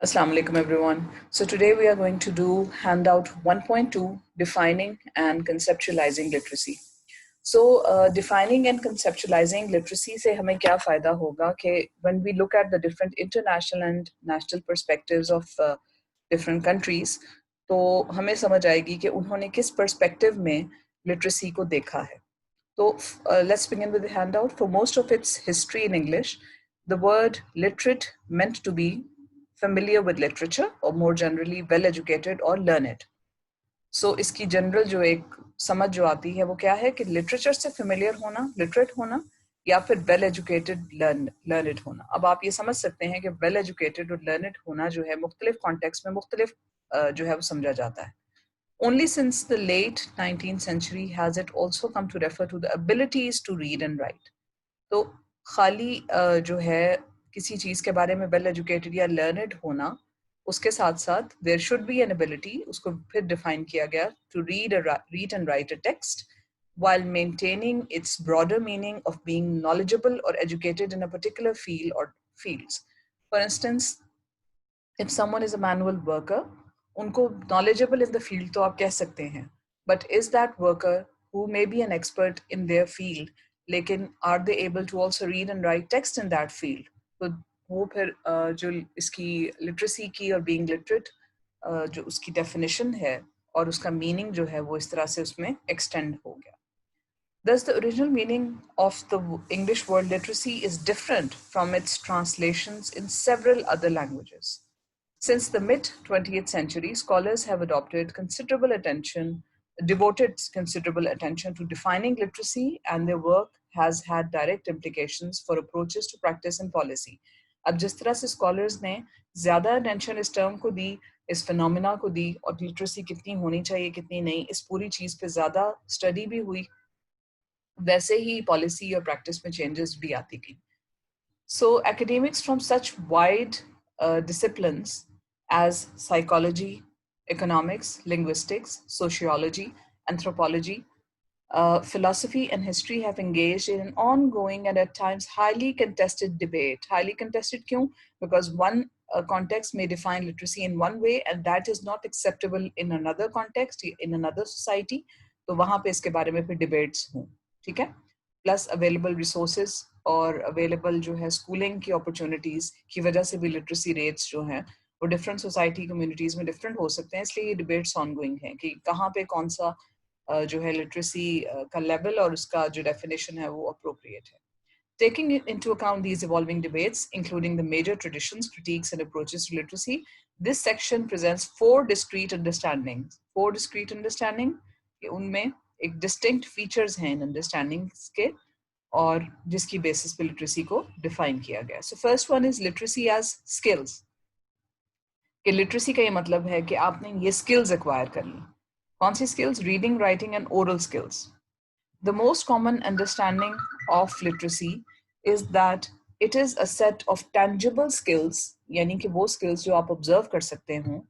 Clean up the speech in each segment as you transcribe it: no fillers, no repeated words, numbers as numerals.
Assalamu alaikum everyone. So today we are going to do handout 1.2, defining and conceptualizing literacy. So defining and conceptualizing literacy से हमें क्या फ़ायदा होगा कि when we look at the different international and national perspectives of different countries, तो हमें समझ आएगी कि उन्होंने किस perspective में literacy को देखा है. So let's begin with the handout. For most of its history in English, the word literate meant to be familiar with literature or more generally well educated or learned. So इसकी general जो एक समझ जो आती है वो क्या है कि लिटरेचर से फेमिलियर होना, लिटरेट होना या फिर वेल एजुकेटेड लर्नड होना. अब आप ये समझ सकते हैं कि वेल एजुकेटेड और लर्नड होना जो है मुख्तलिफ कॉन्टेक्स्ट में मुख्तलिफ जो है वो समझा जाता है. Only since the late 19th century has it also come to refer to the abilities to read and write. तो खाली जो है किसी चीज़ के बारे में वेल एजुकेटेड या लर्नड होना, उसके साथ साथ there should be an ability, उसको फिर डिफाइन किया गया to read and write a text while maintaining its broader meaning of being knowledgeable or educated in a particular field or fields. For instance, if someone is a manual worker, उनको knowledgeable in the field तो आप कह सकते हैं, but is that worker who may be an expert in their field, लेकिन are they able to also read and write text in that field? तो वो फिर जो इसकी literacy की और being literate जो उसकी definition है और उसका meaning जो है वो इस तरह से उसमें extend हो गया. Thus, the original meaning of the English word literacy is different from its translations in several other languages. Since the mid-20th century, scholars have devoted considerable attention to defining literacy, and their work has had direct implications for approaches to practice and policy. अब जिस तरह से scholars ने ज़्यादा attention इस term को दी, इस phenomena को दी, और literacy कितनी होनी चाहिए, कितनी नहीं, इस पूरी चीज़ पे ज़्यादा study भी हुई, वैसे ही policy और practice में changes भी आती गई. So academics from such wide disciplines as psychology, economics, linguistics, sociology, anthropology, philosophy, and history have engaged in an ongoing and at times highly contested debate. Highly contested kyun? Because one context may define literacy in one way and that is not acceptable in another context, in another society. तो वहाँ पे इसके बारे में फिर debates हों, ठीक है? Plus available resources और available जो है schooling की opportunities की वजह से भी literacy rates जो हैं वो different society communities में different हो सकते हैं, इसलिए ये debates ongoing हैं कि कहाँ पे कौन सा जो है literacy का level और उसका जो definition है वो appropriate है. Taking into account these evolving debates, including the major traditions, critiques, and approaches to literacy, this section presents four discrete understandings. Four discrete understanding, उनमें एक distinct features हैं इन understandings के और जिसकी basis पे literacy को define किया गया. So first one is literacy as skills. कि literacy का ये मतलब है कि आपने ये skills acquire कर ली. कौन सी skills? Reading, writing, and oral skills. The most common understanding of literacy is that it is a set of tangible skills, यानी कि वो skills जो आप observe कर सकते हो,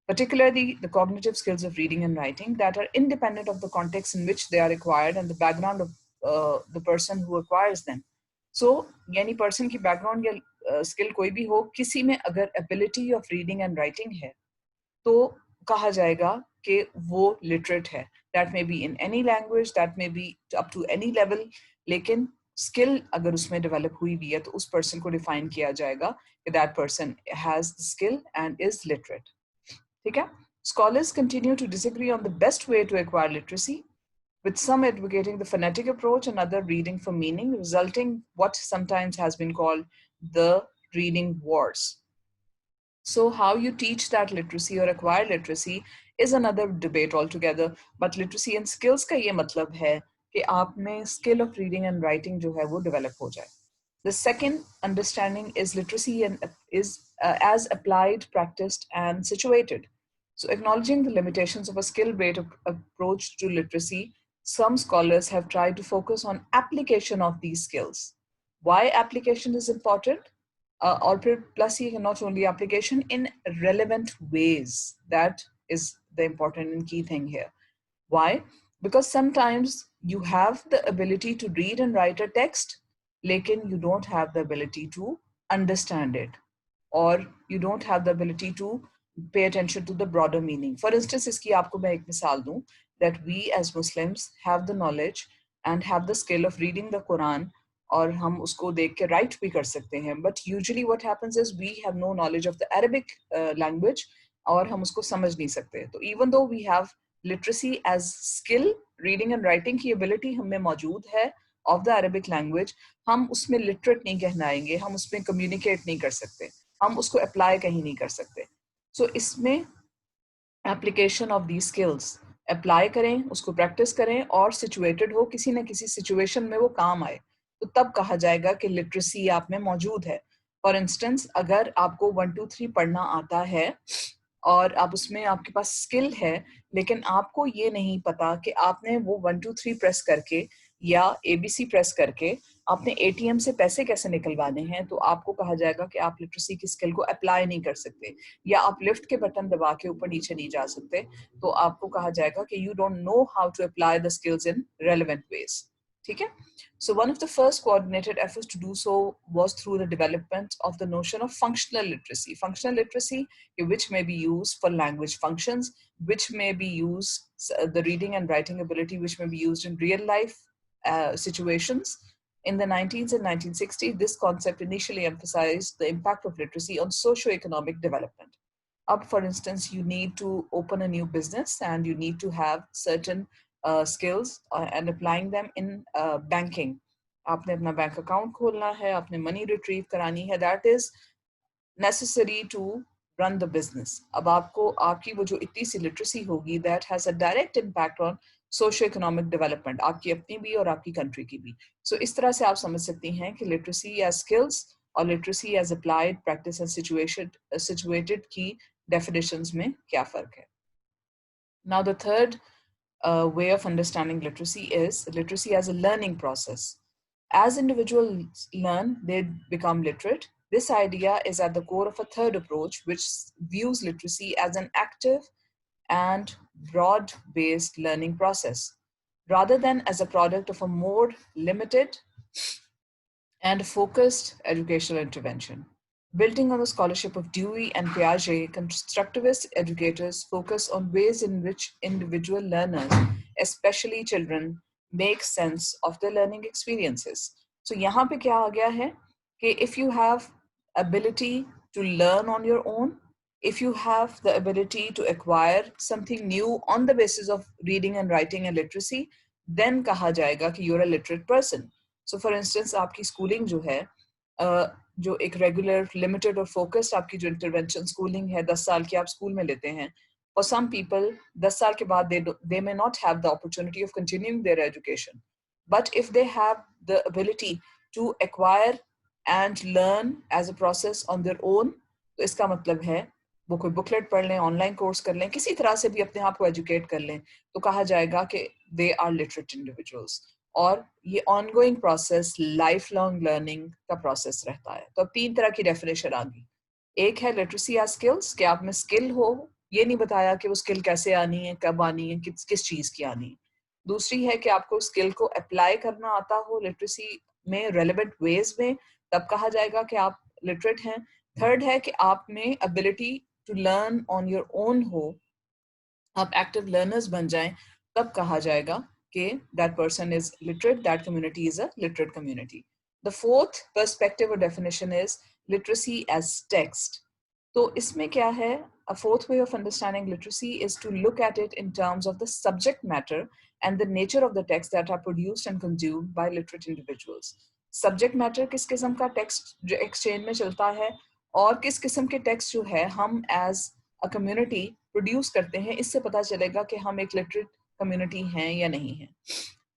particularly the cognitive skills of reading and writing that are independent of the context in which they are acquired and the background of the person who acquires them. So, यानी person की background या skill कोई भी हो, किसी में अगर ability of reading and writing है, तो कहा जाएगा कि वो literate है. That may be in any language, that may be up to any level, लेकिन skill अगर उसमें develop हुई भी है तो उस person को define किया जाएगा कि that person has the skill and is literate. ठीक है? Scholars continue to disagree on the best way to acquire literacy, with some advocating the phonetic approach and other reading for meaning, resulting what sometimes has been called the reading wars. So how you teach that literacy or acquire literacy is another debate altogether. But literacy and skills का ये मतलब है कि आप में skill of reading and writing जो है वो develop हो जाए. The second understanding is literacy and is as applied, practiced, and situated. So acknowledging the limitations of a skill-based approach to literacy, some scholars have tried to focus on application of these skills. Why application is important? Or plus not only application in relevant ways. That is the important and key thing here. Why? Because sometimes you have the ability to read and write a text, lekin you don't have the ability to understand it. or you don't have the ability to pay attention to the broader meaning. For instance, इसकी आपको मैं एक मिसाल दूं, that we as Muslims have the knowledge and have the skill of reading the Quran, और हम उसको देख के write भी कर सकते हैं, but usually what happens is we have no knowledge of the Arabic language, और हम उसको समझ नहीं सकते. तो even though we have literacy as skill, reading and writing की ability हमें मौजूद है of the Arabic language, हम उसमें literate नहीं कहलाएंगे, हम उसमें communicate नहीं कर सकते, हम उसको apply कहीं नहीं कर सकते. So इसमें application of these skills apply करें, उसको practice करें और situated हो, किसी न किसी situation में वो काम आए, तो तब कहा जाएगा कि literacy आप में मौजूद है. For instance, अगर आपको 1 2 3 पढ़ना आता है और आप उसमें आपके पास स्किल है, लेकिन आपको ये नहीं पता कि आपने वो 1 2 3 प्रेस करके या ABC प्रेस करके आपने ATM से पैसे कैसे निकलवाने हैं, तो आपको कहा जाएगा कि आप लिटरेसी की स्किल को अप्लाई नहीं कर सकते, या आप लिफ्ट के बटन दबा के ऊपर नीचे नहीं जा सकते, तो आपको कहा जाएगा कि you don't know how to apply the skills in relevant ways. ठीक है. So one of the first coordinated efforts to do so was through the development of the notion of functional literacy. Functional literacy, which may be used for language functions, which may be used, the reading and writing ability, which may be used in real life situations. In the 19th and 1960s, this concept initially emphasized the impact of literacy on socio-economic development. For instance, you need to open a new business and you need to have certain skills and applying them in banking. आपने अपना bank account खोलना है, आपने money retrieve करानी है, that is necessary to run the business. अब आपको आपकी वो जो इतनी सी लिटरेसी होगी, that has a direct impact on socio-economic development, आपकी अपनी भी और आपकी कंट्री की भी. So इस तरह से आप समझ सकती हैं कि literacy as skills और literacy as applied practice and situated की definitions में क्या फर्क है. Now the third way of understanding literacy is literacy as a learning process. As individuals learn, they become literate. This idea is at the core of a third approach, which views literacy as an active and broad-based learning process, rather than as a product of a more limited and focused educational intervention. Building on the scholarship of Dewey and Piaget, constructivist educators focus on ways in which individual learners, especially children, make sense of their learning experiences. So यहाँ पे क्या आ गया है कि if you have ability to learn on your own, if you have the ability to acquire something new on the basis of reading and writing and literacy, then कहा जाएगा कि you're a literate person. So for instance, आपकी schooling जो है, जो एक regular limited और focused आपकी जो इंटरवेंशन स्कूलिंग है 10 साल की आप स्कूल में लेते हैं, फॉर सम पीपल 10 साल के बाद they may not have the opportunity of continuing their education, but if they have the ability to acquire and learn as a process on their own, तो इसका मतलब है वो कोई बुकलेट पढ़ लें, ऑनलाइन कोर्स कर लें, किसी तरह से भी अपने आप को एजुकेट कर लें, तो कहा जाएगा कि दे आर लिटरेट इंडिविजुअल्स. और ये ongoing process life long learning का प्रोसेस रहता है. तो अब 3 तरह की डेफिनेशन आ गई. एक है लिटरेसी एज स्किल्स, कि आप में स्किल हो, ये नहीं बताया कि वो स्किल कैसे आनी है, कब आनी है, किस चीज की आनी है. दूसरी है कि आपको स्किल को अप्लाई करना आता हो लिटरेसी में रेलेवेंट वेज में, तब कहा जाएगा कि आप लिटरेट हैं. थर्ड है कि आप में ability to learn on your own हो, आप एक्टिव लर्नर्स बन जाएं, तब कहा जाएगा कि that person is literate, that community is a literate community. The fourth perspective or definition is literacy as text. तो इसमें क्या है? A fourth way of understanding literacy is to look at it in terms of the subject matter and the nature of the texts that are produced and consumed by literate individuals. Subject matter किस किस्म का text जो exchange में चलता है, और किस किस्म के टेक्स्ट जो है हम as a community प्रोड्यूस करते हैं, इससे पता चलेगा कि हम एक लिटरेट कम्युनिटी हैं या नहीं है.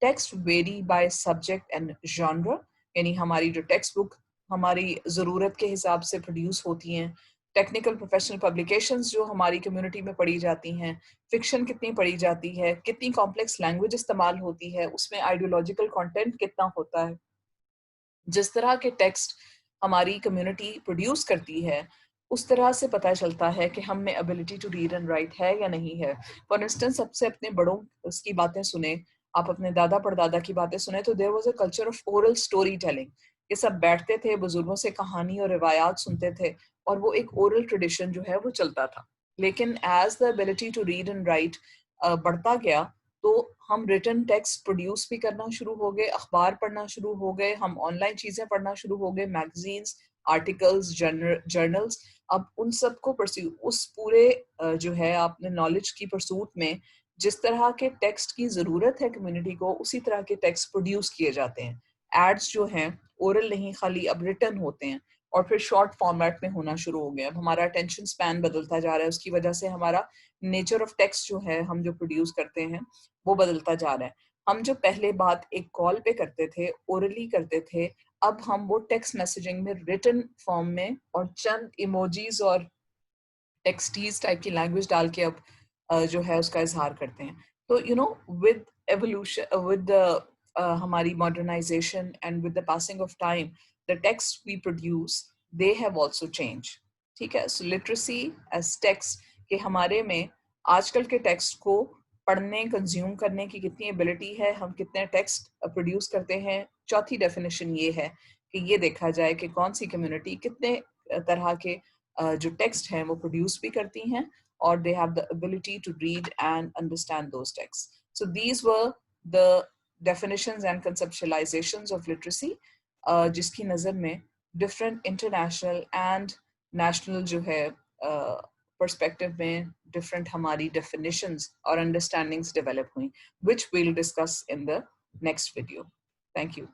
Text very by subject and genre, यानी हमारी जो टेक्स्ट बुक हमारी ज़रूरत के हिसाब से प्रोड्यूस होती हैं. टेक्निकल प्रोफेशनल पब्लिकेशंस जो हमारी कम्युनिटी में पढ़ी जाती हैं, फिक्शन कितनी पढ़ी जाती है, कितनी कॉम्प्लेक्स लैंग्वेज इस्तेमाल होती है, उसमें आइडियोलॉजिकल कंटेंट कितना होता है. जिस तरह के टेक्स्ट हमारी कम्युनिटी प्रोड्यूस करती है, उस तरह से पता चलता है कि हम में ability to read and write है या नहीं है. फॉर इंस्टेंस, सबसे अपने बड़ों की बातें सुने, आप अपने दादा परदादा की बातें सुने, तो there was a culture of oral story telling. ये सब बैठते थे, बुजुर्गों से कहानी और रिवायात सुनते थे, और वो एक ओरल ट्रेडिशन जो है वो चलता था। लेकिन as the ability to read and write बढ़ता गया, तो हम रिटन टेक्स्ट प्रोड्यूस भी करना शुरू हो गए, अखबार पढ़ना शुरू हो गए, हम ऑनलाइन चीज़ें पढ़ना शुरू हो गए, मैगजीन्स, आर्टिकल्स, जर्नल्स। अब उन सबको परस्यू, उस पूरे जो है आपने नॉलेज की परसूट में जिस तरह के टेक्स्ट की ज़रूरत है कम्युनिटी को, उसी तरह के टेक्स्ट प्रोड्यूस किए जाते हैं। एड्स जो हैं ओरल नहीं, खाली अब रिटन होते हैं, और फिर शॉर्ट फॉर्मेट में होना शुरू हो गया। अब हमारा अटेंशन स्पैन बदलता जा रहा है, उसकी वजह से हमारा नेचर ऑफ टेक्स्ट जो है हम जो प्रोड्यूस करते हैं वो बदलता जा रहा है। हम जो पहले बात एक कॉल पे करते थे, ओरली करते थे, अब हम वो टेक्स्ट मैसेजिंग में रिटन फॉर्म में और चंद इमोजीज और टेक्सटीज टाइप की लैंग्वेज डाल के अब जो है उसका इजहार करते हैं। तो विद एवोल्यूशन, विद हमारी modernization and with the passing of time, the text we produce they have also change. ठीक है, सो लिटरेसी एज टेक्स्ट के हमारे में आजकल के टेक्स्ट को पढ़ने, कंज्यूम करने की कितनी एबिलिटी है, हम कितने टेक्स्ट प्रोड्यूस करते हैं। चौथी डेफिनेशन ये है कि ये देखा जाए कि कौन सी कम्युनिटी कितने तरह के जो टेक्स्ट हैं वो प्रोड्यूस भी करती हैं, और they have the ability to read and understand those text. So these were the definitions and conceptualizations of literacy, जिसकी नज़र में डिफरेंट इंटरनेशनल एंड नेशनल जो है पर्सपेक्टिव में डिफरेंट हमारी definitions और अंडरस्टैंडिंग्स डेवलप हुई, which we'll discuss in the next video. Thank you.